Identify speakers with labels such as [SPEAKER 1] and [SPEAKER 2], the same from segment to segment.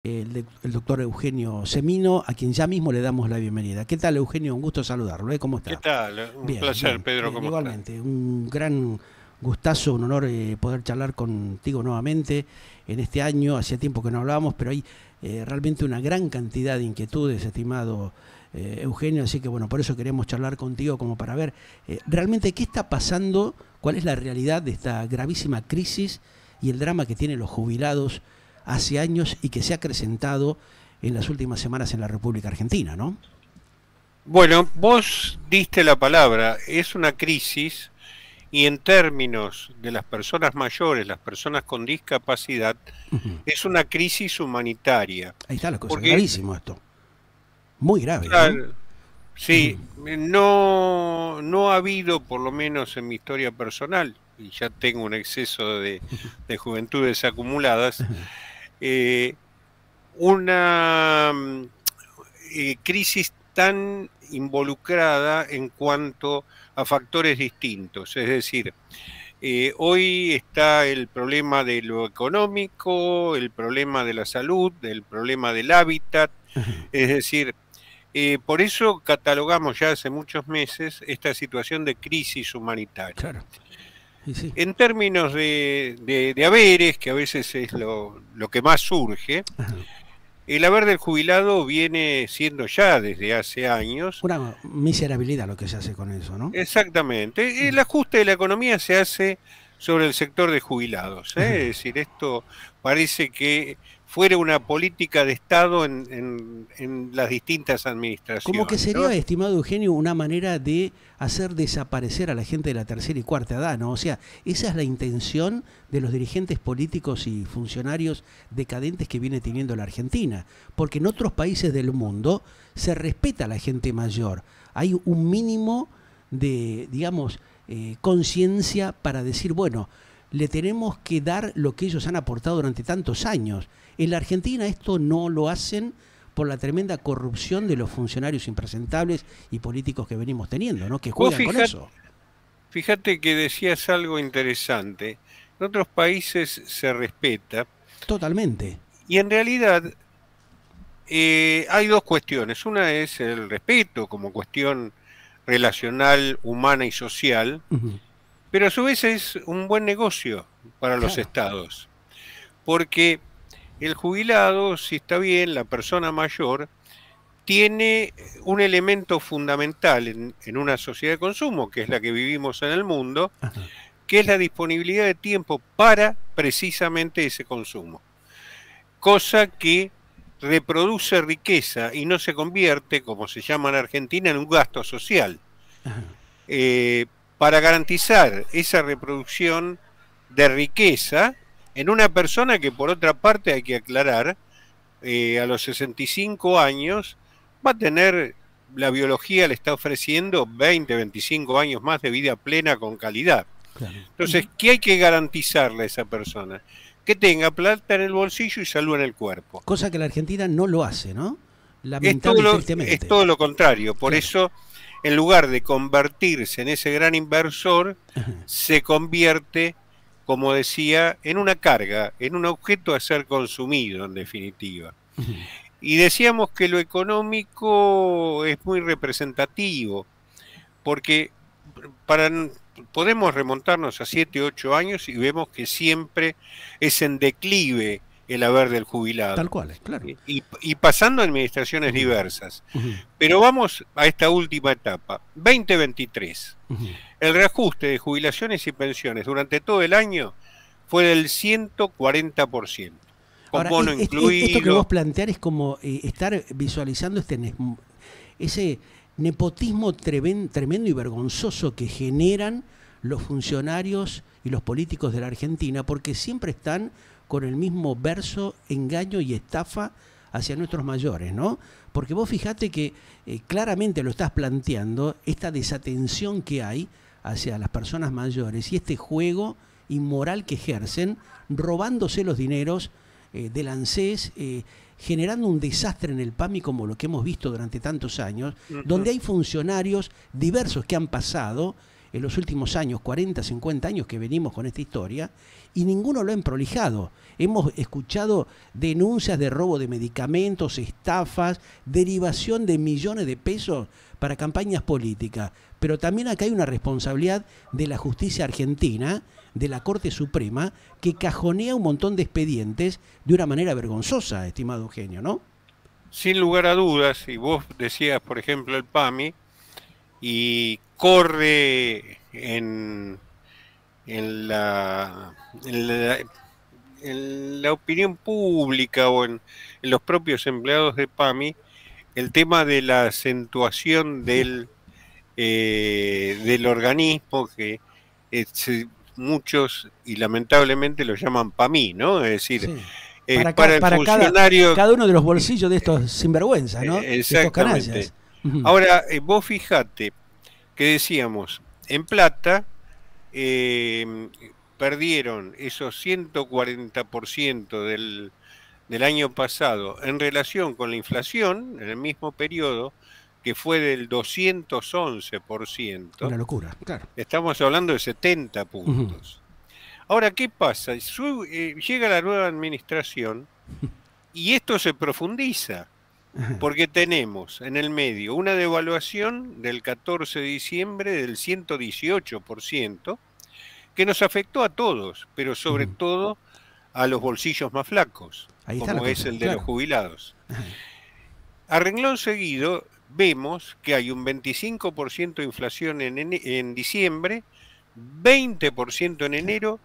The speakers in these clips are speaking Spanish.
[SPEAKER 1] el doctor Eugenio Semino, a quien ya mismo le damos la bienvenida. ¿Qué tal, Eugenio? Un gusto saludarlo. ¿Cómo
[SPEAKER 2] ¿Qué
[SPEAKER 1] está?
[SPEAKER 2] tal? Un
[SPEAKER 1] Bien,
[SPEAKER 2] placer,
[SPEAKER 1] bien,
[SPEAKER 2] Pedro,
[SPEAKER 1] bien.
[SPEAKER 2] ¿cómo estás?
[SPEAKER 1] Igualmente, un gran gustazo, un honor poder charlar contigo nuevamente en este año. Hacía tiempo que no hablábamos, pero hay realmente una gran cantidad de inquietudes, estimado Eugenio. Así que bueno, por eso queremos charlar contigo como para ver realmente qué está pasando, cuál es la realidad de esta gravísima crisis y el drama que tienen los jubilados hace años y que se ha acrecentado en las últimas semanas en la República Argentina, ¿no?
[SPEAKER 2] Bueno, vos diste la palabra, es una crisis y en términos de las personas mayores, las personas con discapacidad,
[SPEAKER 1] Ujú.
[SPEAKER 2] es una crisis humanitaria.
[SPEAKER 1] Ahí está la cosa,
[SPEAKER 2] Porque,
[SPEAKER 1] gravísimo esto, muy grave, ¿no?
[SPEAKER 2] claro,
[SPEAKER 1] Ujú.
[SPEAKER 2] sí, no ha habido, por lo menos en mi historia personal, y ya tengo un exceso de juventudes acumuladas, eh, una crisis tan involucrada en cuanto a factores distintos. Es decir, hoy está el problema de lo económico, el problema de la salud, el problema del hábitat. Es decir, por eso catalogamos ya hace muchos meses esta situación de crisis humanitaria.
[SPEAKER 1] Claro, y sí.
[SPEAKER 2] En términos de haberes, que a veces es lo que más surge,
[SPEAKER 1] Ajá.
[SPEAKER 2] el haber del jubilado viene siendo ya desde hace años.
[SPEAKER 1] Una miserabilidad lo que se hace con eso, ¿no?
[SPEAKER 2] Exactamente. El ajuste de la economía se hace sobre el sector de jubilados. Es decir, esto parece que fuera una política de Estado en las distintas
[SPEAKER 1] Como que
[SPEAKER 2] administraciones, ¿no?
[SPEAKER 1] sería, estimado Eugenio, una manera de hacer desaparecer a la gente de la tercera y cuarta edad, ¿no? O sea, esa es la intención de los dirigentes políticos y funcionarios decadentes que viene teniendo la Argentina. Porque en otros países del mundo se respeta a la gente mayor. Hay un mínimo de, digamos, conciencia para decir, bueno, le tenemos que dar lo que ellos han aportado durante tantos años. En la Argentina esto no lo hacen por la tremenda corrupción de los funcionarios impresentables y políticos que venimos teniendo, ¿no? Que
[SPEAKER 2] Vos
[SPEAKER 1] juegan con eso.
[SPEAKER 2] fíjate que decías algo interesante. En otros países se respeta
[SPEAKER 1] Totalmente.
[SPEAKER 2] y en realidad hay dos cuestiones. Una es el respeto como cuestión relacional, humana y social,
[SPEAKER 1] Ujú.
[SPEAKER 2] pero a su vez es un buen negocio para los
[SPEAKER 1] Claro,
[SPEAKER 2] estados, porque el jubilado, si está bien, la persona mayor, tiene un elemento fundamental en una sociedad de consumo, que es la que vivimos en el mundo, que es la disponibilidad de tiempo para precisamente ese consumo. Cosa que reproduce riqueza y no se convierte, como se llama en Argentina, en un gasto social. Eh, para garantizar esa reproducción de riqueza en una persona que, por otra parte, hay que aclarar, a los 65 años va a tener, la biología le está ofreciendo 20, 25 años más de vida plena con calidad.
[SPEAKER 1] claro.
[SPEAKER 2] Entonces, ¿qué hay que garantizarle a esa persona? Que tenga plata en el bolsillo y salud en el cuerpo.
[SPEAKER 1] Cosa que la Argentina no lo hace, ¿no?
[SPEAKER 2] Es
[SPEAKER 1] Lamentable y
[SPEAKER 2] es
[SPEAKER 1] tristemente.
[SPEAKER 2] todo lo contrario. Por
[SPEAKER 1] Claro.
[SPEAKER 2] eso, en lugar de convertirse en ese gran inversor, se convierte, como decía, en una carga, en un objeto a ser consumido, en definitiva. Y decíamos que lo económico es muy representativo, porque para, podemos remontarnos a 7, 8 años y vemos que siempre es en declive el haber del
[SPEAKER 1] Tal
[SPEAKER 2] jubilado.
[SPEAKER 1] cual, claro.
[SPEAKER 2] Y pasando a administraciones diversas. Pero vamos a esta última etapa, 2023. El reajuste de jubilaciones y pensiones durante todo el año fue del 140%, con
[SPEAKER 1] Ahora,
[SPEAKER 2] bono
[SPEAKER 1] esto que vos
[SPEAKER 2] incluido.
[SPEAKER 1] plantear es como estar visualizando ese nepotismo tremendo y vergonzoso que generan los funcionarios y los políticos de la Argentina, porque siempre están con el mismo verso, engaño y estafa hacia nuestros mayores, ¿no? Porque vos fijate que claramente lo estás planteando, esta desatención que hay hacia las personas mayores y este juego inmoral que ejercen, robándose los dineros del ANSES, generando un desastre en el PAMI como lo que hemos visto durante tantos años, donde hay funcionarios diversos que han pasado en los últimos años, 40, 50 años que venimos con esta historia, y ninguno lo ha prolijado. Hemos escuchado denuncias de robo de medicamentos, estafas, derivación de millones de pesos para campañas políticas. Pero también acá hay una responsabilidad de la justicia argentina, de la Corte Suprema, que cajonea un montón de expedientes de una manera vergonzosa, estimado Eugenio, ¿no?
[SPEAKER 2] Sin lugar a dudas, y vos decías, por ejemplo, el PAMI, y corre en la opinión pública o en los propios empleados de PAMI el tema de la acentuación del organismo que muchos y lamentablemente lo llaman PAMI, ¿no? Es decir,
[SPEAKER 1] Sí.
[SPEAKER 2] para el funcionario...
[SPEAKER 1] cada uno de los bolsillos de estos sinvergüenza, ¿no?
[SPEAKER 2] Exactamente.
[SPEAKER 1] De estos canallas.
[SPEAKER 2] Ahora, vos fijate que decíamos, en plata perdieron esos 140% del año pasado en relación con la inflación en el mismo periodo, que fue del 211%.
[SPEAKER 1] Una locura, claro.
[SPEAKER 2] Estamos hablando de 70 puntos. Ahora, ¿qué pasa? Llega la nueva administración y esto se profundiza, porque tenemos en el medio una devaluación del 14 de diciembre del 118%, que nos afectó a todos, pero sobre todo a los bolsillos más flacos, como es el de los jubilados. A renglón seguido vemos que hay un 25% de inflación en diciembre, 20% en enero,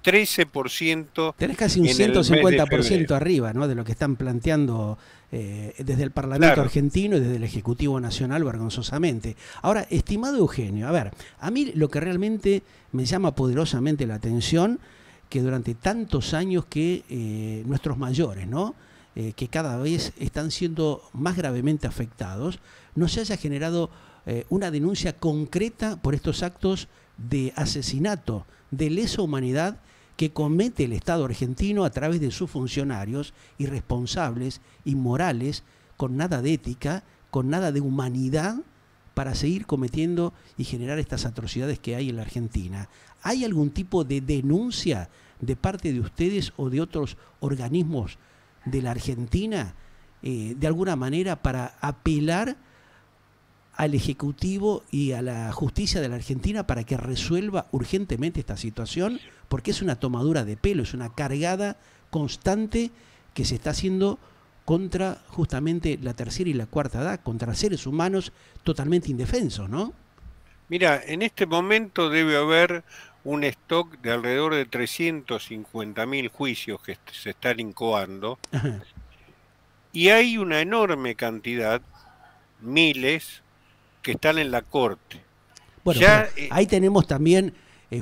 [SPEAKER 2] 13%
[SPEAKER 1] tenés casi un 150% arriba, ¿no?, de lo que están planteando desde el Parlamento argentino y desde el Ejecutivo Nacional vergonzosamente. Ahora, estimado Eugenio, a ver, a mí lo que realmente me llama poderosamente la atención, que durante tantos años que nuestros mayores, ¿no?, que cada vez están siendo más gravemente afectados, no se haya generado una denuncia concreta por estos actos de asesinato, de lesa humanidad que comete el Estado argentino a través de sus funcionarios irresponsables, inmorales, con nada de ética, con nada de humanidad, para seguir cometiendo y generar estas atrocidades que hay en la Argentina. ¿Hay algún tipo de denuncia de parte de ustedes o de otros organismos de la Argentina, de alguna manera, para apelar al Ejecutivo y a la justicia de la Argentina para que resuelva urgentemente esta situación? Porque es una tomadura de pelo, es una cargada constante que se está haciendo contra justamente la tercera y la cuarta edad, contra seres humanos totalmente indefensos, ¿no?
[SPEAKER 2] Mira, en este momento debe haber un stock de alrededor de 350.000 juicios que se están incoando. Ajá. Y hay una enorme cantidad, miles, que están en la Corte.
[SPEAKER 1] Bueno, ya, ahí tenemos también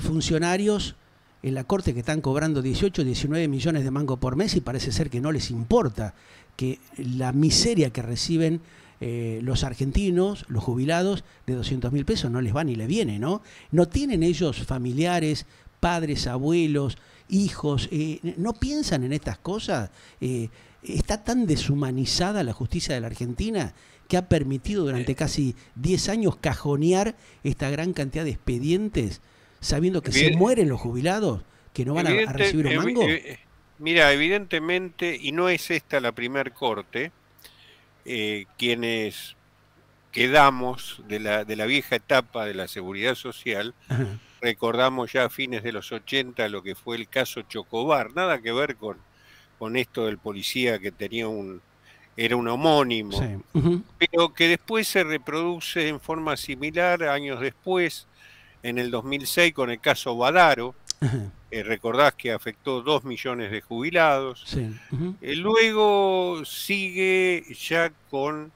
[SPEAKER 1] funcionarios en la Corte que están cobrando 18, 19 millones de mangos por mes y parece ser que no les importa que la miseria que reciben los argentinos, los jubilados, de 200.000 pesos no les va ni le viene, ¿no? No tienen ellos familiares, padres, abuelos, hijos, no piensan en estas cosas. Está tan deshumanizada la justicia de la Argentina que ha permitido durante casi 10 años cajonear esta gran cantidad de expedientes, sabiendo que se mueren los jubilados, que no van a recibir un mango.
[SPEAKER 2] Mira, evidentemente, y no es esta la primer corte, quienes quedamos de la vieja etapa de la seguridad social, ajá, recordamos ya a fines de los 80 lo que fue el caso Chocobar, nada que ver con esto del policía que tenía era un homónimo, sí, pero que después se reproduce en forma similar años después, en el 2006 con el caso Badaro. Recordás que afectó 2 millones de jubilados. Sí. Luego sigue ya con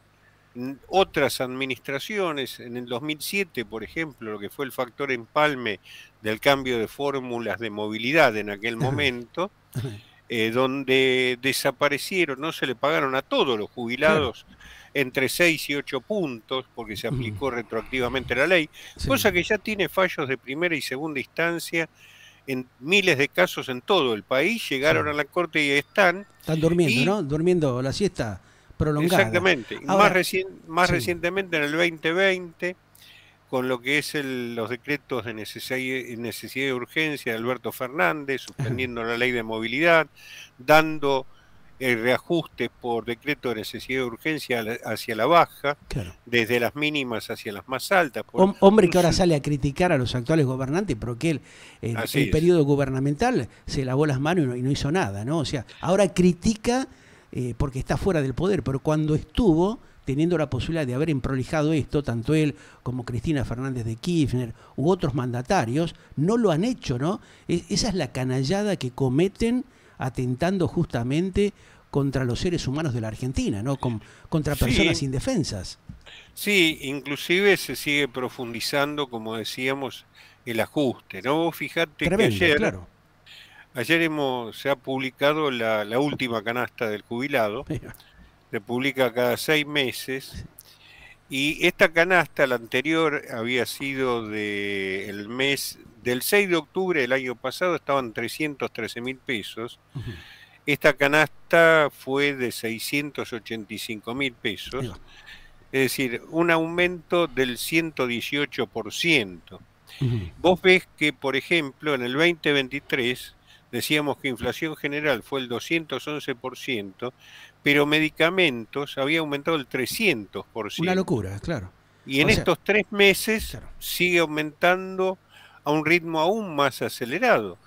[SPEAKER 2] otras administraciones. En el 2007, por ejemplo, lo que fue el factor empalme del cambio de fórmulas de movilidad en aquel momento, donde desaparecieron, no se le pagaron a todos los jubilados, claro, entre 6 y 8 puntos, porque se aplicó retroactivamente la ley, sí, cosa que ya tiene fallos de primera y segunda instancia en miles de casos en todo el país. Llegaron, sí, a la Corte y están
[SPEAKER 1] durmiendo, ¿no? Durmiendo la siesta prolongada.
[SPEAKER 2] Exactamente. Ahora, más recientemente, en el 2020, con lo que es los decretos de necesidad y urgencia de Alberto Fernández, suspendiendo la ley de movilidad, dando reajustes por decreto de necesidad y urgencia hacia la baja,
[SPEAKER 1] Claro.
[SPEAKER 2] desde las mínimas hacia las más altas.
[SPEAKER 1] Hombre que ahora sale a criticar a los actuales gobernantes, pero que el periodo gubernamental se lavó las manos y no hizo nada, ¿no? O sea, ahora critica porque está fuera del poder, pero cuando estuvo teniendo la posibilidad de haber emprolijado esto, tanto él como Cristina Fernández de Kirchner u otros mandatarios, no lo han hecho, ¿no? Esa es la canallada que cometen atentando justamente contra los seres humanos de la Argentina, ¿no? Contra personas indefensas.
[SPEAKER 2] Sí, inclusive se sigue profundizando, como decíamos, el ajuste, ¿no? Fíjate
[SPEAKER 1] Tremendo,
[SPEAKER 2] que ayer,
[SPEAKER 1] claro.
[SPEAKER 2] ayer se ha publicado la última canasta del jubilado, se publica cada 6 meses, y esta canasta, la anterior, había sido del 6 de octubre del año pasado, estaban 313.000 pesos. Esta canasta fue de 685.000 pesos, es decir, un aumento del 118%. Vos ves que, por ejemplo, en el 2023 decíamos que inflación general fue el 211%, pero medicamentos había aumentado el 300%.
[SPEAKER 1] Una locura, claro.
[SPEAKER 2] Y en estos 3 meses sigue aumentando a un ritmo aún más acelerado.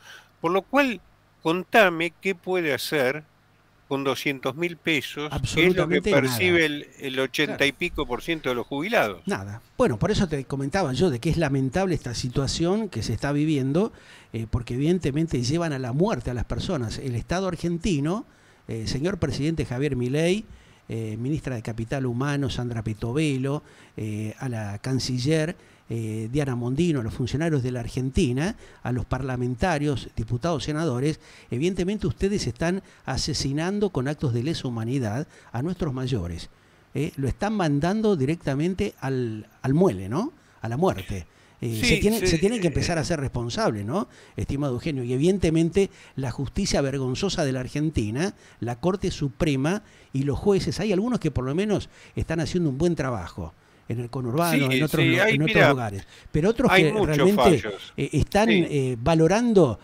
[SPEAKER 2] Por lo cual, contame qué puede hacer con 200.000 pesos, que es lo que percibe el 80 y pico por ciento de los jubilados.
[SPEAKER 1] Nada. Bueno, por eso te comentaba yo de que es lamentable esta situación que se está viviendo, porque evidentemente llevan a la muerte a las personas. El Estado argentino, señor presidente Javier Milei, ministra de Capital Humano Sandra Petovelo, a la canciller Diana Mondino, a los funcionarios de la Argentina, a los parlamentarios, diputados, senadores, evidentemente ustedes están asesinando con actos de lesa humanidad a nuestros mayores. Lo están mandando directamente al muele, ¿no? A la muerte. Se tienen que empezar a ser responsables, ¿no? Estimado Eugenio. Y evidentemente la justicia vergonzosa de la Argentina, la Corte Suprema y los jueces, hay algunos que por lo menos están haciendo un buen trabajo en el conurbano, en otros lugares. Pero otros que realmente están valorando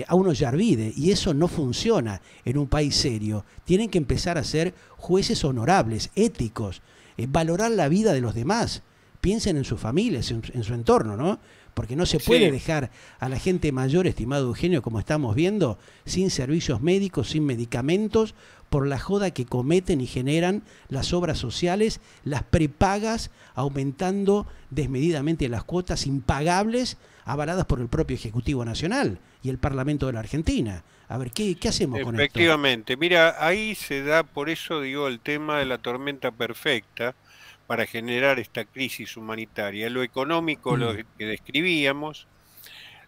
[SPEAKER 1] a unos Yarvide, y eso no funciona en un país serio. Tienen que empezar a ser jueces honorables, éticos, valorar la vida de los demás. Piensen en sus familias, en su entorno, ¿no? Porque no se puede dejar a la gente mayor, estimado Eugenio, como estamos viendo, sin servicios médicos, sin medicamentos, por la joda que cometen y generan las obras sociales, las prepagas, aumentando desmedidamente las cuotas impagables avaladas por el propio Ejecutivo Nacional y el Parlamento de la Argentina. A ver, ¿qué hacemos con esto?
[SPEAKER 2] Efectivamente, mira, ahí se da, por eso digo, el tema de la tormenta perfecta, para generar esta crisis humanitaria. Lo económico, lo que describíamos,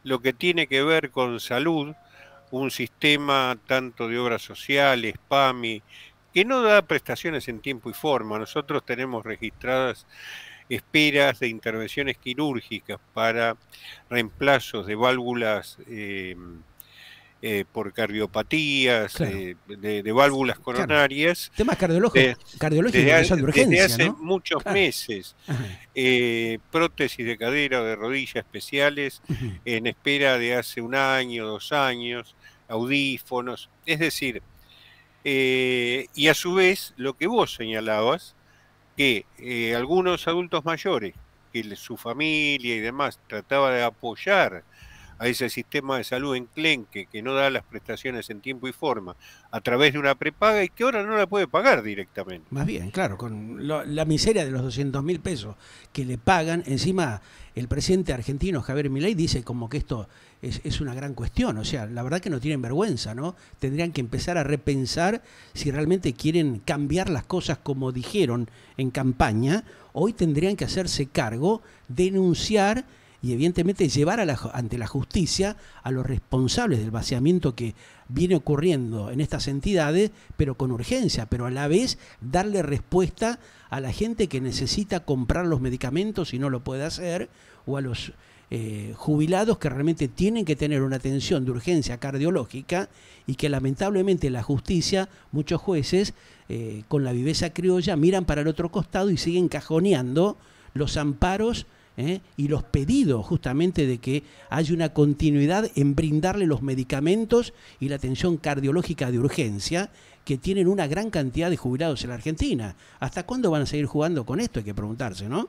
[SPEAKER 2] lo que tiene que ver con salud, un sistema tanto de obras sociales, PAMI, que no da prestaciones en tiempo y forma. Nosotros tenemos registradas esperas de intervenciones quirúrgicas para reemplazos de válvulas por cardiopatías, de válvulas coronarias.
[SPEAKER 1] Temas cardiológicos que son de urgencia,
[SPEAKER 2] desde hace
[SPEAKER 1] ¿no?
[SPEAKER 2] muchos meses. Prótesis de cadera o de rodilla especiales en espera de hace 1 año, 2 años, audífonos. Es decir, y a su vez, lo que vos señalabas, que algunos adultos mayores, que su familia y demás trataba de apoyar a ese sistema de salud enclenque que no da las prestaciones en tiempo y forma a través de una prepaga y que ahora no la puede pagar directamente.
[SPEAKER 1] Más bien, claro, con la miseria de los 200.000 pesos que le pagan, encima el presidente argentino Javier Milei dice como que esto es una gran cuestión, o sea, la verdad que no tienen vergüenza, ¿no? Tendrían que empezar a repensar si realmente quieren cambiar las cosas como dijeron en campaña. Hoy tendrían que hacerse cargo, denunciar y evidentemente llevar ante la justicia a los responsables del vaciamiento que viene ocurriendo en estas entidades, pero con urgencia, pero a la vez darle respuesta a la gente que necesita comprar los medicamentos y no lo puede hacer, o a los jubilados que realmente tienen que tener una atención de urgencia cardiológica y que lamentablemente la justicia, muchos jueces, con la viveza criolla, miran para el otro costado y siguen cajoneando los amparos y los pedidos justamente de que haya una continuidad en brindarle los medicamentos y la atención cardiológica de urgencia que tienen una gran cantidad de jubilados en la Argentina. ¿Hasta cuándo van a seguir jugando con esto? Hay que preguntarse, ¿no?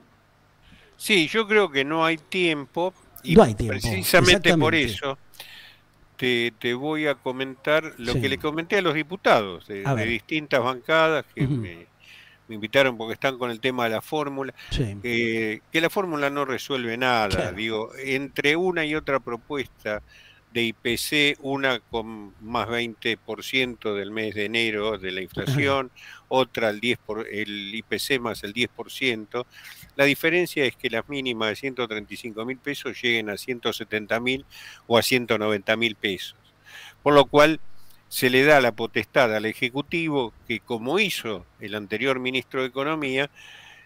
[SPEAKER 2] Sí, yo creo que no hay tiempo y
[SPEAKER 1] No hay tiempo,
[SPEAKER 2] precisamente por
[SPEAKER 1] exactamente.
[SPEAKER 2] eso te voy a comentar lo que
[SPEAKER 1] Sí.
[SPEAKER 2] le comenté a los diputados
[SPEAKER 1] A
[SPEAKER 2] de
[SPEAKER 1] ver.
[SPEAKER 2] distintas bancadas que
[SPEAKER 1] Ujú.
[SPEAKER 2] me invitaron porque están con el tema de la fórmula,
[SPEAKER 1] Sí.
[SPEAKER 2] que la fórmula no resuelve nada.
[SPEAKER 1] Claro.
[SPEAKER 2] Digo, entre una y otra propuesta de IPC, una con más 20% del mes de enero de la inflación, otra el IPC más el 10%. La diferencia es que las mínimas de 135.000 pesos lleguen a 170.000 o a 190.000 pesos. Por lo cual se le da la potestad al Ejecutivo que, como hizo el anterior ministro de Economía,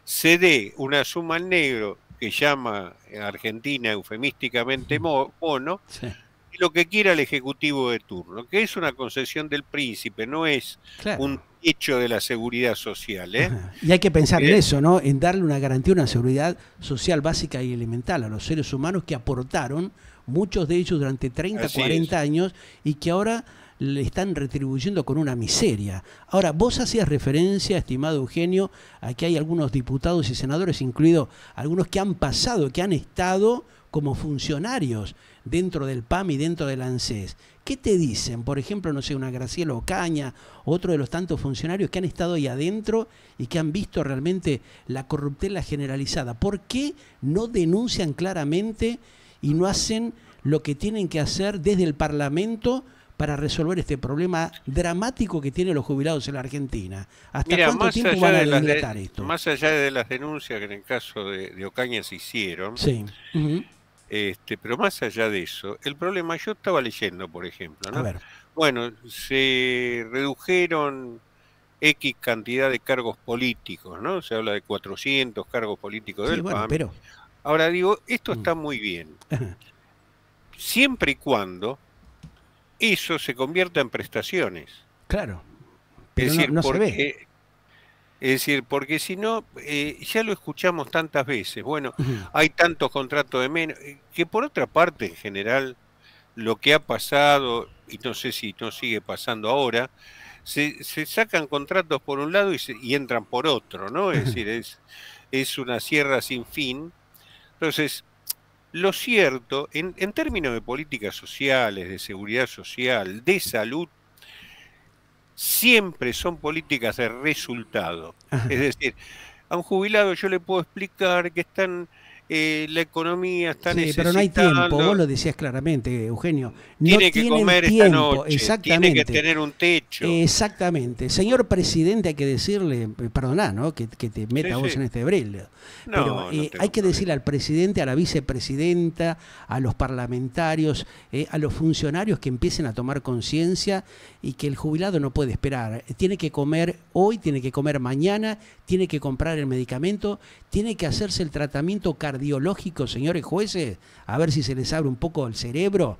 [SPEAKER 2] se dé una suma en negro que llama a Argentina eufemísticamente bono,
[SPEAKER 1] Sí.
[SPEAKER 2] y lo que quiera el Ejecutivo de turno, que es una concesión del príncipe, no es un
[SPEAKER 1] Claro.
[SPEAKER 2] hecho de la seguridad social, ¿eh?
[SPEAKER 1] Ajá. Y hay que pensar en
[SPEAKER 2] Porque,
[SPEAKER 1] eso, ¿no? En darle una garantía, una seguridad social básica y elemental a los seres humanos que aportaron, muchos de ellos durante 30,
[SPEAKER 2] así es.
[SPEAKER 1] 40 años, y que ahora le están retribuyendo con una miseria. Ahora, vos hacías referencia, estimado Eugenio, a que hay algunos diputados y senadores, incluidos algunos que han pasado, que han estado como funcionarios dentro del PAM y dentro del ANSES. ¿Qué te dicen? Por ejemplo, no sé, una Graciela Ocaña, otro de los tantos funcionarios que han estado ahí adentro y que han visto realmente la corruptela generalizada. ¿Por qué no denuncian claramente y no hacen lo que tienen que hacer desde el Parlamento para resolver este problema dramático que tienen los jubilados en la Argentina? ¿Hasta
[SPEAKER 2] Mira,
[SPEAKER 1] cuánto tiempo van a dilatar esto?
[SPEAKER 2] más allá de las denuncias que en el caso de Ocaña se hicieron,
[SPEAKER 1] Sí. Ujú.
[SPEAKER 2] pero más allá de eso, el problema, yo estaba leyendo, por ejemplo,
[SPEAKER 1] A
[SPEAKER 2] ¿no?
[SPEAKER 1] ver.
[SPEAKER 2] Bueno, se redujeron X cantidad de cargos políticos, ¿no? Se habla de 400 cargos políticos
[SPEAKER 1] Sí,
[SPEAKER 2] del
[SPEAKER 1] bueno,
[SPEAKER 2] PAMI.
[SPEAKER 1] pero...
[SPEAKER 2] Ahora digo, esto
[SPEAKER 1] mm,
[SPEAKER 2] está muy bien,
[SPEAKER 1] ajá,
[SPEAKER 2] siempre y cuando eso se convierta en prestaciones.
[SPEAKER 1] claro,
[SPEAKER 2] Es
[SPEAKER 1] pero no,
[SPEAKER 2] decir,
[SPEAKER 1] no se ve.
[SPEAKER 2] porque si no, ya lo escuchamos tantas veces. Bueno,
[SPEAKER 1] Ujú.
[SPEAKER 2] hay tantos contratos de menos, que por otra parte, en general, lo que ha pasado, y no sé si no sigue pasando ahora, se sacan contratos por un lado y entran por otro, ¿no? Es decir, es una sierra sin fin. Entonces, lo cierto, en términos de políticas sociales, de seguridad social, de salud, siempre son políticas de resultado. Es
[SPEAKER 1] Ajá.
[SPEAKER 2] decir, a un jubilado yo le puedo explicar que la economía está
[SPEAKER 1] Sí, pero no hay tiempo, vos
[SPEAKER 2] necesitando,
[SPEAKER 1] lo decías claramente, Eugenio, no
[SPEAKER 2] tiene que
[SPEAKER 1] tienen
[SPEAKER 2] comer esta
[SPEAKER 1] tiempo,
[SPEAKER 2] noche, tiene que
[SPEAKER 1] exactamente.
[SPEAKER 2] tener un techo.
[SPEAKER 1] Exactamente. Señor presidente, hay que decirle, perdoná, ¿no? Que te
[SPEAKER 2] Sí,
[SPEAKER 1] meta vos
[SPEAKER 2] sí.
[SPEAKER 1] en este brele. Pero
[SPEAKER 2] No, no
[SPEAKER 1] hay
[SPEAKER 2] tengo
[SPEAKER 1] que decirle
[SPEAKER 2] problema.
[SPEAKER 1] al presidente, a la vicepresidenta, a los parlamentarios, a los funcionarios que empiecen a tomar conciencia y que el jubilado no puede esperar. Tiene que comer hoy, tiene que comer mañana, tiene que comprar el medicamento, tiene que hacerse el tratamiento cardiológico, señores jueces, a ver si se les abre un poco el cerebro.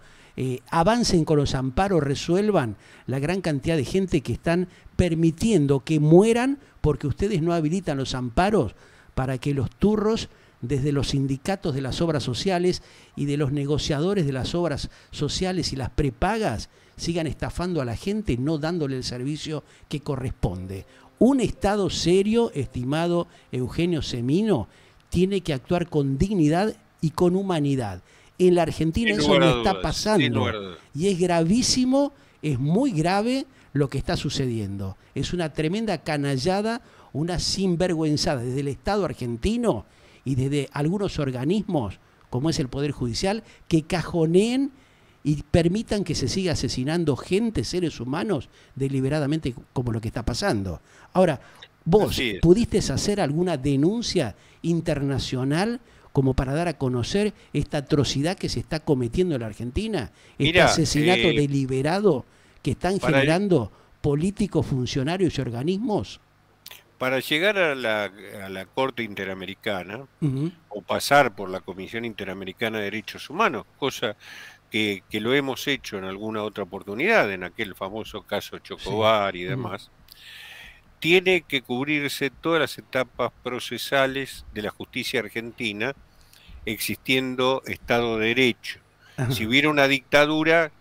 [SPEAKER 1] Avancen con los amparos, resuelvan la gran cantidad de gente que están permitiendo que mueran porque ustedes no habilitan los amparos para que los turros desde los sindicatos de las obras sociales y de los negociadores de las obras sociales y las prepagas sigan estafando a la gente, no dándole el servicio que corresponde. Un Estado serio, estimado Eugenio Semino, tiene que actuar con dignidad y con humanidad. En la Argentina
[SPEAKER 2] Sin
[SPEAKER 1] eso
[SPEAKER 2] lugar
[SPEAKER 1] no
[SPEAKER 2] a
[SPEAKER 1] está
[SPEAKER 2] dudas, sin lugar
[SPEAKER 1] pasando
[SPEAKER 2] a dudas.
[SPEAKER 1] y es gravísimo, es muy grave lo que está sucediendo. Es una tremenda canallada, una sinvergüenzada desde el Estado argentino y desde algunos organismos, como es el Poder Judicial, que cajoneen y permitan que se siga asesinando gente, seres humanos, deliberadamente como lo que está pasando. Ahora, ¿vos
[SPEAKER 2] Así es.
[SPEAKER 1] pudiste hacer alguna denuncia internacional como para dar a conocer esta atrocidad que se está cometiendo en la Argentina? Este
[SPEAKER 2] Mira,
[SPEAKER 1] asesinato deliberado que están
[SPEAKER 2] para,
[SPEAKER 1] generando políticos, funcionarios y organismos.
[SPEAKER 2] para llegar a la Corte Interamericana
[SPEAKER 1] Ujú.
[SPEAKER 2] o pasar por la Comisión Interamericana de Derechos Humanos, cosa que lo hemos hecho en alguna otra oportunidad, en aquel famoso caso
[SPEAKER 1] Sí.
[SPEAKER 2] Chocobar y
[SPEAKER 1] Ujú.
[SPEAKER 2] demás, tiene que cubrirse todas las etapas procesales de la justicia argentina existiendo Estado de Derecho. Si
[SPEAKER 1] Ajá.
[SPEAKER 2] hubiera una dictadura,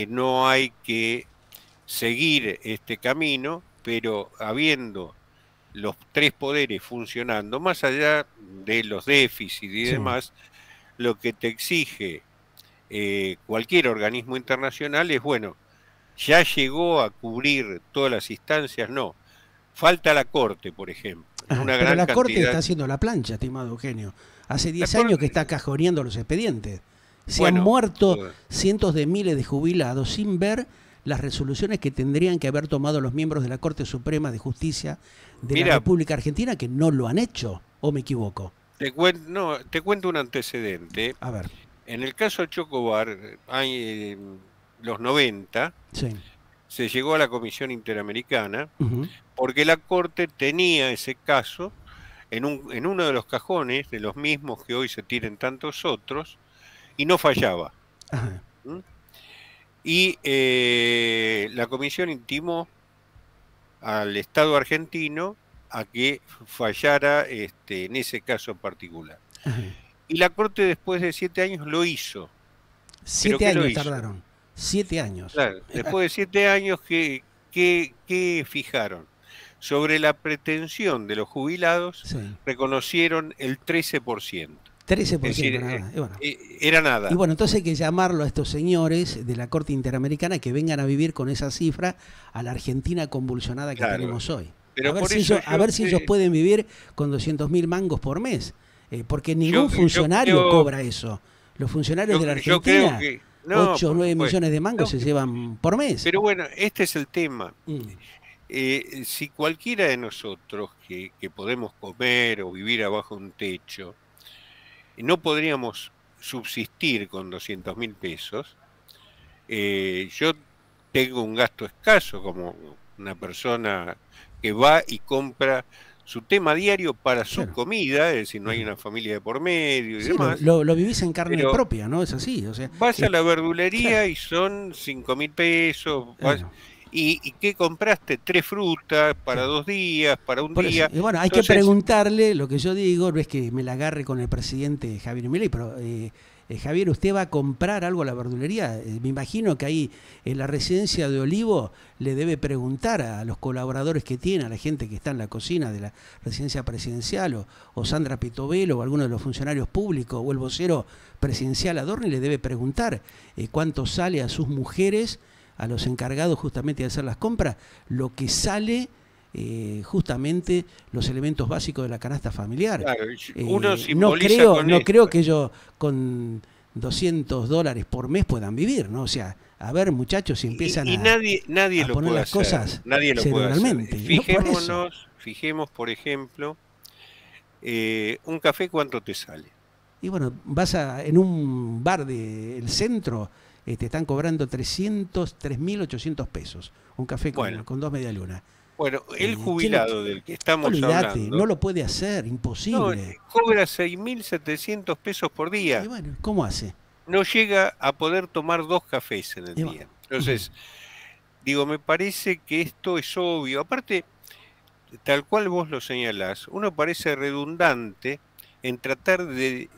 [SPEAKER 2] no hay que seguir este camino, pero habiendo los tres poderes funcionando, más allá de los déficits y
[SPEAKER 1] Sí.
[SPEAKER 2] demás, lo que te exige cualquier organismo internacional es, bueno, ya llegó a cubrir todas las instancias, no. Falta la Corte, por ejemplo, en
[SPEAKER 1] Ajá.
[SPEAKER 2] una
[SPEAKER 1] Pero
[SPEAKER 2] gran
[SPEAKER 1] la Corte está
[SPEAKER 2] cantidad.
[SPEAKER 1] haciendo la plancha, estimado Eugenio. Hace
[SPEAKER 2] La
[SPEAKER 1] 10 años que está
[SPEAKER 2] Corte,
[SPEAKER 1] cajoneando los expedientes. Se han
[SPEAKER 2] bueno,
[SPEAKER 1] muerto cientos de miles de jubilados sin ver las resoluciones que tendrían que haber tomado los miembros de la Corte Suprema de Justicia de la
[SPEAKER 2] mira,
[SPEAKER 1] República Argentina, que no lo han hecho. ¿O me equivoco?
[SPEAKER 2] no, te cuento un antecedente.
[SPEAKER 1] A ver.
[SPEAKER 2] En el caso Chocobar, los 90,
[SPEAKER 1] Sí.
[SPEAKER 2] se llegó a la Comisión Interamericana
[SPEAKER 1] Ujú.
[SPEAKER 2] porque la Corte tenía ese caso en uno de los cajones, de los mismos que hoy se tienen tantos otros, y no fallaba.
[SPEAKER 1] Ajá.
[SPEAKER 2] ¿Mm? Y la Comisión intimó al Estado argentino a que fallara en ese caso particular.
[SPEAKER 1] Ajá.
[SPEAKER 2] Y la Corte después de 7 años lo hizo. ¿Pero
[SPEAKER 1] 7
[SPEAKER 2] qué lo
[SPEAKER 1] años
[SPEAKER 2] hizo?
[SPEAKER 1] tardaron. 7 años.
[SPEAKER 2] Claro, después de 7 años, ¿qué fijaron? Sobre la pretensión de los jubilados,
[SPEAKER 1] Sí.
[SPEAKER 2] reconocieron el 13%. Es
[SPEAKER 1] 13%
[SPEAKER 2] decir,
[SPEAKER 1] nada más. Y bueno.
[SPEAKER 2] era
[SPEAKER 1] Y
[SPEAKER 2] nada.
[SPEAKER 1] bueno, entonces hay que llamarlo a estos señores de la Corte Interamericana que vengan a vivir con esa cifra a la Argentina convulsionada que
[SPEAKER 2] Claro.
[SPEAKER 1] tenemos hoy.
[SPEAKER 2] Pero por eso
[SPEAKER 1] A ver si ellos pueden vivir con 200.000 mangos por mes. Porque ningún funcionario cobra eso. Los funcionarios de la
[SPEAKER 2] yo creo
[SPEAKER 1] Argentina,
[SPEAKER 2] que... No,
[SPEAKER 1] 8 o
[SPEAKER 2] por
[SPEAKER 1] 9
[SPEAKER 2] supuesto.
[SPEAKER 1] millones de mangos se
[SPEAKER 2] No,
[SPEAKER 1] llevan por mes.
[SPEAKER 2] pero bueno, este es el tema.
[SPEAKER 1] Mm,
[SPEAKER 2] Si cualquiera de nosotros que podemos comer o vivir abajo un techo, no podríamos subsistir con 200.000 pesos. Yo tengo un gasto escaso como una persona que va y compra su tema diario para su
[SPEAKER 1] claro.
[SPEAKER 2] comida, es decir, no hay
[SPEAKER 1] Ajá.
[SPEAKER 2] una familia de por medio y
[SPEAKER 1] Sí,
[SPEAKER 2] demás,
[SPEAKER 1] lo vivís en carne
[SPEAKER 2] pero
[SPEAKER 1] propia, ¿no? Es así. O sea,
[SPEAKER 2] vas a la
[SPEAKER 1] claro,
[SPEAKER 2] verdulería y son 5.000 pesos.
[SPEAKER 1] claro,
[SPEAKER 2] ¿Y qué compraste? 3 frutas para
[SPEAKER 1] claro.
[SPEAKER 2] 2 días, para un
[SPEAKER 1] Por eso,
[SPEAKER 2] día.
[SPEAKER 1] y bueno, hay que
[SPEAKER 2] Entonces,
[SPEAKER 1] preguntarle, lo que yo digo, no es que me la agarre con el presidente Javier Milei, pero Javier, ¿usted va a comprar algo a la verdulería? Me imagino que ahí en la residencia de Olivo le debe preguntar a los colaboradores que tiene, a la gente que está en la cocina de la residencia presidencial, o Sandra Pitovelo, o alguno de los funcionarios públicos, o el vocero presidencial Adorni, le debe preguntar cuánto sale a sus mujeres, a los encargados justamente de hacer las compras, lo que sale justamente los elementos básicos de la canasta familiar.
[SPEAKER 2] claro, uno simboliza
[SPEAKER 1] No
[SPEAKER 2] con
[SPEAKER 1] creo
[SPEAKER 2] esto.
[SPEAKER 1] que ellos con $200 por mes puedan vivir, ¿no? O sea, a ver, muchachos, si empiezan
[SPEAKER 2] Y nadie
[SPEAKER 1] a
[SPEAKER 2] lo
[SPEAKER 1] poner
[SPEAKER 2] puede
[SPEAKER 1] las
[SPEAKER 2] hacer.
[SPEAKER 1] cosas
[SPEAKER 2] Nadie lo puede hacer.
[SPEAKER 1] cerebralmente. No por eso.
[SPEAKER 2] Fijemos, por ejemplo, un café, ¿cuánto te sale?
[SPEAKER 1] Y bueno, en un bar del centro, te están cobrando 3.800 pesos. Un café
[SPEAKER 2] Bueno,
[SPEAKER 1] con 2 medialunas.
[SPEAKER 2] bueno, el
[SPEAKER 1] ¿Quién lo,
[SPEAKER 2] jubilado del que estamos
[SPEAKER 1] olvídate, no
[SPEAKER 2] hablando,
[SPEAKER 1] lo puede hacer,
[SPEAKER 2] no,
[SPEAKER 1] imposible.
[SPEAKER 2] cobra 6.700 pesos por
[SPEAKER 1] Y
[SPEAKER 2] día.
[SPEAKER 1] bueno, ¿cómo hace?
[SPEAKER 2] No llega a poder tomar 2 cafés en el
[SPEAKER 1] Y bueno,
[SPEAKER 2] día. Entonces, digo, me parece que esto es obvio. Aparte, tal cual vos lo señalás, uno parece redundante en tratar de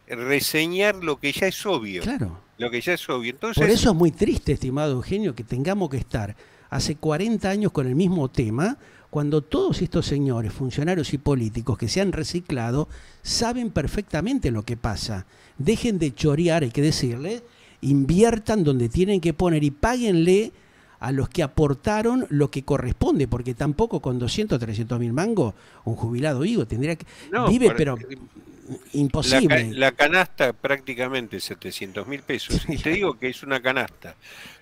[SPEAKER 2] reseñar lo que ya es obvio.
[SPEAKER 1] claro.
[SPEAKER 2] Lo que ya es obvio.
[SPEAKER 1] Por
[SPEAKER 2] Entonces,
[SPEAKER 1] eso es muy triste, estimado Eugenio, que tengamos que estar hace 40 años con el mismo tema, cuando todos estos señores, funcionarios y políticos que se han reciclado, saben perfectamente lo que pasa. Dejen de chorear, hay que decirle, inviertan donde tienen que poner y páguenle a los que aportaron lo que corresponde, porque tampoco con 200, 300.000 mangos, un jubilado vivo tendría que...
[SPEAKER 2] no,
[SPEAKER 1] Vive, pero imposible.
[SPEAKER 2] la canasta prácticamente 700.000 pesos. Y te digo que es una canasta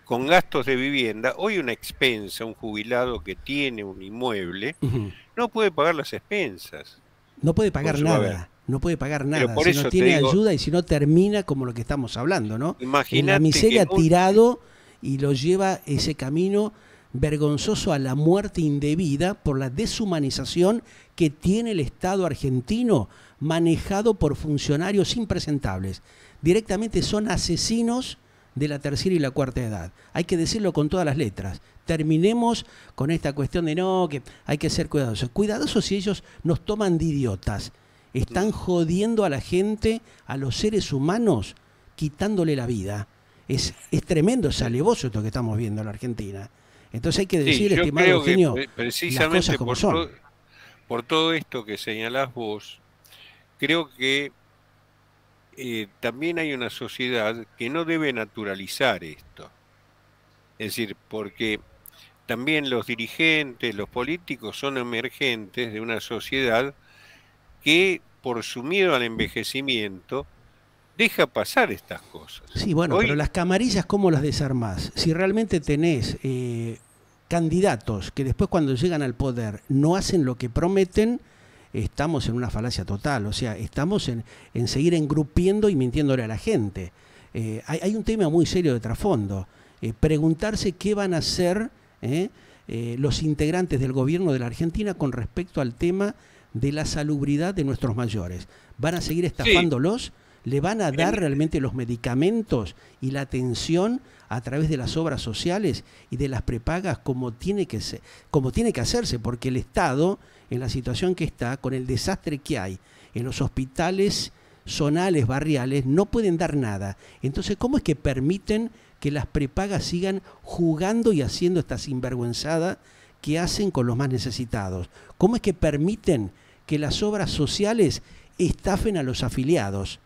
[SPEAKER 2] con gastos de vivienda. Hoy una expensa, un jubilado que tiene un inmueble,
[SPEAKER 1] Ujú.
[SPEAKER 2] no puede pagar las expensas
[SPEAKER 1] No puede
[SPEAKER 2] por
[SPEAKER 1] pagar
[SPEAKER 2] su haber.
[SPEAKER 1] nada, no puede pagar
[SPEAKER 2] Pero
[SPEAKER 1] nada,
[SPEAKER 2] por
[SPEAKER 1] si no
[SPEAKER 2] eso te
[SPEAKER 1] tiene
[SPEAKER 2] digo,
[SPEAKER 1] ayuda y si no termina como lo que estamos hablando, ¿no? En la
[SPEAKER 2] imagínate
[SPEAKER 1] miseria
[SPEAKER 2] que
[SPEAKER 1] tirado y lo lleva ese camino vergonzoso a la muerte indebida por la deshumanización que tiene el Estado argentino manejado por funcionarios impresentables. Directamente son asesinos de la tercera y la cuarta edad. Hay que decirlo con todas las letras. Terminemos con esta cuestión de no, que hay que ser cuidadosos. Cuidadosos si ellos nos toman de idiotas. Están jodiendo a la gente, a los seres humanos, quitándole la vida. Es tremendo, es alevoso esto que estamos viendo en la Argentina. Entonces hay que decir,
[SPEAKER 2] yo
[SPEAKER 1] estimado
[SPEAKER 2] creo que
[SPEAKER 1] Eugenio, las
[SPEAKER 2] precisamente
[SPEAKER 1] cosas como son.
[SPEAKER 2] por todo esto que señalás vos, creo que también hay una sociedad que no debe naturalizar esto. Es decir, porque también los dirigentes, los políticos son emergentes de una sociedad que por su miedo al envejecimiento deja pasar estas cosas.
[SPEAKER 1] Sí, bueno, pero
[SPEAKER 2] Hoy,
[SPEAKER 1] las camarillas, ¿cómo las desarmás? Si realmente tenés candidatos que después cuando llegan al poder no hacen lo que prometen, estamos en una falacia total. O sea, estamos en seguir engrupiendo y mintiéndole a la gente. Hay un tema muy serio de trasfondo. Preguntarse qué van a hacer los integrantes del gobierno de la Argentina con respecto al tema de la salubridad de nuestros mayores. ¿Van a seguir estafándolos? ¿Le van a dar realmente los medicamentos y la atención a través de las obras sociales y de las prepagas como tiene que hacerse? Porque el Estado, en la situación que está, con el desastre que hay en los hospitales zonales, barriales, no pueden dar nada. Entonces, ¿cómo es que permiten que las prepagas sigan jugando y haciendo esta sinvergüenzada que hacen con los más necesitados? ¿Cómo es que permiten que las obras sociales estafen a los afiliados,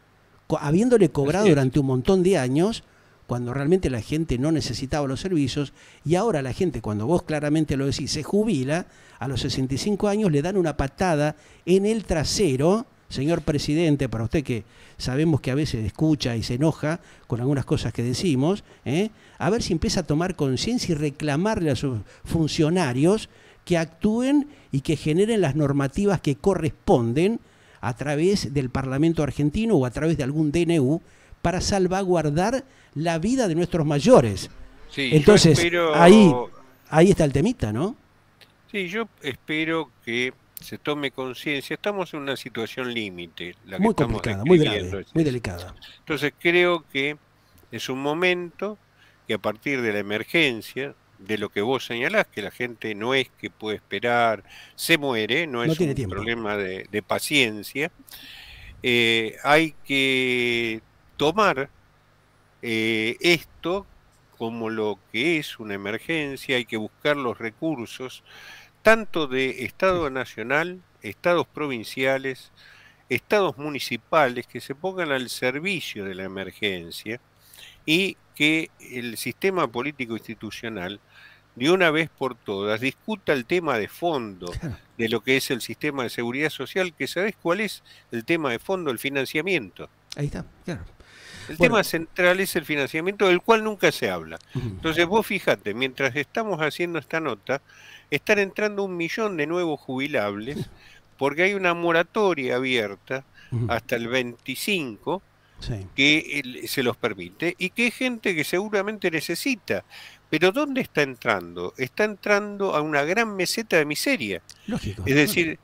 [SPEAKER 1] habiéndole cobrado durante un montón de años, cuando realmente la gente no necesitaba los servicios, y ahora la gente, cuando vos claramente lo decís, se jubila, a los 65 años le dan una patada en el trasero, señor presidente, para usted que sabemos que a veces escucha y se enoja con algunas cosas que decimos, a ver si empieza a tomar conciencia y reclamarle a sus funcionarios que actúen y que generen las normativas que corresponden a través del Parlamento argentino o a través de algún DNU para salvaguardar la vida de nuestros mayores.
[SPEAKER 2] sí,
[SPEAKER 1] Entonces, ahí está el temita, ¿no?
[SPEAKER 2] Sí, yo espero que se tome conciencia. Estamos en una situación límite, la que
[SPEAKER 1] Muy
[SPEAKER 2] estamos
[SPEAKER 1] complicada, muy
[SPEAKER 2] describiendo.
[SPEAKER 1] grave, muy delicada.
[SPEAKER 2] Entonces creo que es un momento que a partir de la emergencia, de lo que vos señalás, que la gente no es que puede esperar, se muere, no es
[SPEAKER 1] tiene
[SPEAKER 2] un
[SPEAKER 1] tiempo.
[SPEAKER 2] problema de paciencia, hay que tomar esto como lo que es una emergencia, hay que buscar los recursos, tanto de Estado nacional, estados provinciales, estados municipales, que se pongan al servicio de la emergencia y que el sistema político institucional de una vez por todas discuta el tema de fondo de lo que es el sistema de seguridad social, que ¿sabés cuál es el tema de fondo? El financiamiento.
[SPEAKER 1] Ahí está, claro.
[SPEAKER 2] El tema central es el financiamiento, del cual nunca se habla. Entonces vos fíjate, mientras estamos haciendo esta nota, están entrando 1 millón de nuevos jubilables, porque hay una moratoria abierta hasta el 25, que se los permite, y que es gente que seguramente necesita. Pero ¿dónde está entrando? Está entrando a una gran meseta de miseria.
[SPEAKER 1] Lógico.
[SPEAKER 2] Es decir,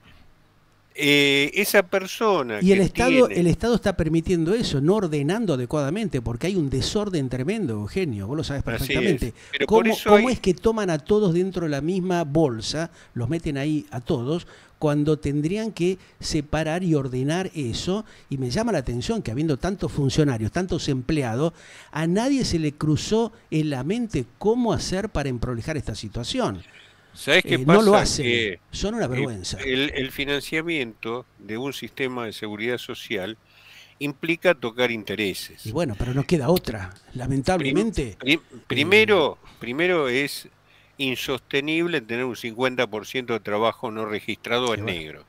[SPEAKER 2] esa persona
[SPEAKER 1] y el Estado está permitiendo eso, no ordenando adecuadamente, porque hay un desorden tremendo, Eugenio, vos lo sabés perfectamente. ¿Cómo es que toman a todos dentro de la misma bolsa, los meten ahí a todos, cuando tendrían que separar y ordenar eso? Y me llama la atención que habiendo tantos funcionarios, tantos empleados, a nadie se le cruzó en la mente cómo hacer para emprolejar esta situación.
[SPEAKER 2] ¿Sabés qué pasa?
[SPEAKER 1] No lo hacen, son una vergüenza.
[SPEAKER 2] El financiamiento de un sistema de seguridad social implica tocar intereses.
[SPEAKER 1] Y bueno, pero no queda otra, lamentablemente.
[SPEAKER 2] Primero es insostenible tener un 50% de trabajo no registrado en negro.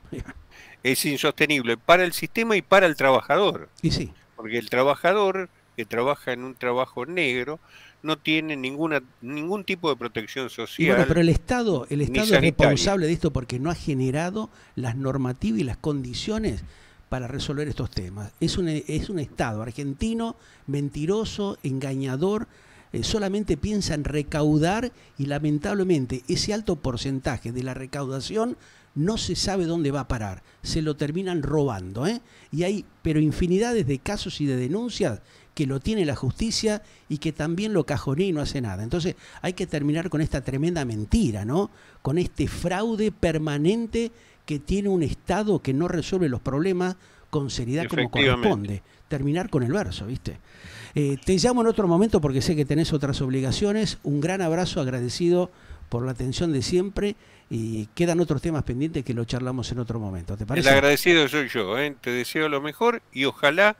[SPEAKER 2] Es insostenible para el sistema y para el trabajador.
[SPEAKER 1] Y sí.
[SPEAKER 2] Porque el trabajador que trabaja en un trabajo negro no tiene ningún tipo de protección social.
[SPEAKER 1] Y bueno, pero el Estado es responsable de esto porque no ha generado las normativas y las condiciones para resolver estos temas. Es un Estado argentino mentiroso, engañador, solamente piensa en recaudar y lamentablemente ese alto porcentaje de la recaudación no se sabe dónde va a parar, se lo terminan robando, y hay pero infinidades de casos y de denuncias que lo tiene la justicia y que también lo cajonea y no hace nada. Entonces hay que terminar con esta tremenda mentira, ¿no? Con este fraude permanente que tiene un Estado que no resuelve los problemas con seriedad como corresponde. Terminar con el verso, ¿viste? Te llamo en otro momento porque sé que tenés otras obligaciones. Un gran abrazo, agradecido por la atención de siempre, y quedan otros temas pendientes que lo charlamos en otro momento. ¿Te parece?
[SPEAKER 2] El agradecido soy yo, ¿eh? Te deseo lo mejor y ojalá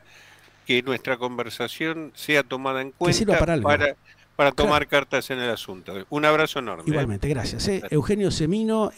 [SPEAKER 2] que nuestra conversación sea tomada en cuenta para tomar cartas en el asunto. Un abrazo enorme.
[SPEAKER 1] Igualmente, gracias. Eugenio Semino.